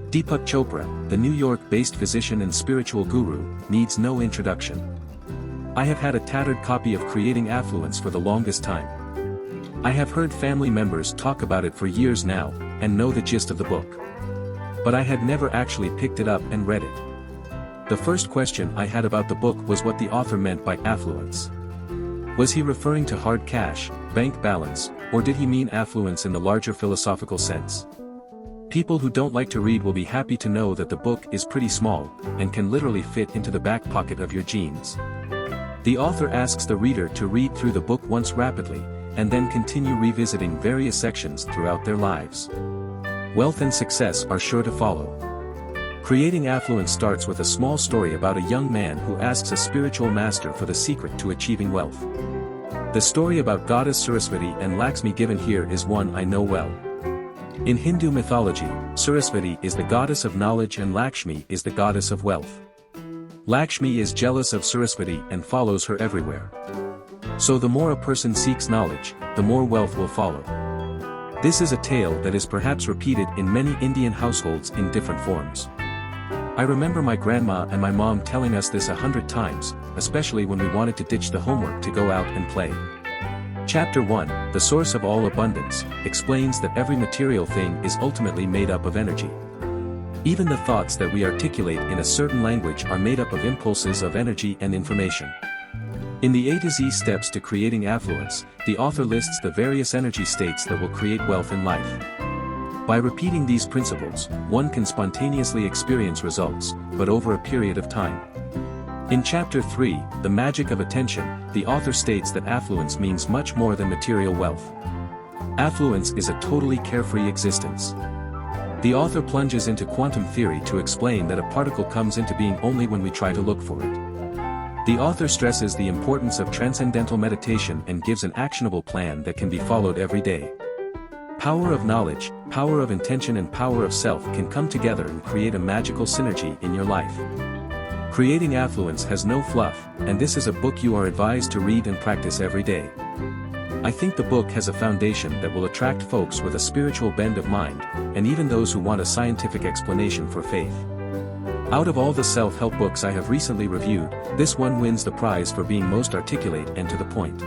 Deepak Chopra, the New York-based physician and spiritual guru, needs no introduction. I have had a tattered copy of Creating Affluence for the longest time. I have heard family members talk about it for years now, and know the gist of the book. But I had never actually picked it up and read it. The first question I had about the book was what the author meant by affluence. Was he referring to hard cash, bank balance, or did he mean affluence in the larger philosophical sense? People who don't like to read will be happy to know that the book is pretty small, and can literally fit into the back pocket of your jeans. The author asks the reader to read through the book once rapidly, and then continue revisiting various sections throughout their lives. Wealth and success are sure to follow. Creating Affluence starts with a small story about a young man who asks a spiritual master for the secret to achieving wealth. The story about goddess Saraswati and Lakshmi given here is one I know well. In Hindu mythology, Saraswati is the goddess of knowledge and Lakshmi is the goddess of wealth. Lakshmi is jealous of Saraswati and follows her everywhere. So the more a person seeks knowledge, the more wealth will follow. This is a tale that is perhaps repeated in many Indian households in different forms. I remember my grandma and my mom telling us this 100 times, especially when we wanted to ditch the homework to go out and play. Chapter 1, The Source of All Abundance, explains that every material thing is ultimately made up of energy. Even the thoughts that we articulate in a certain language are made up of impulses of energy and information. In the A to Z steps to creating affluence, the author lists the various energy states that will create wealth in life. By repeating these principles, one can spontaneously experience results, but over a period of time. In Chapter 3, The Magic of Attention, the author states that affluence means much more than material wealth. Affluence is a totally carefree existence. The author plunges into quantum theory to explain that a particle comes into being only when we try to look for it. The author stresses the importance of transcendental meditation and gives an actionable plan that can be followed every day. Power of knowledge, power of intention and power of self can come together and create a magical synergy in your life. Creating Affluence has no fluff, and this is a book you are advised to read and practice every day. I think the book has a foundation that will attract folks with a spiritual bend of mind, and even those who want a scientific explanation for faith. Out of all the self-help books I have recently reviewed, this one wins the prize for being most articulate and to the point.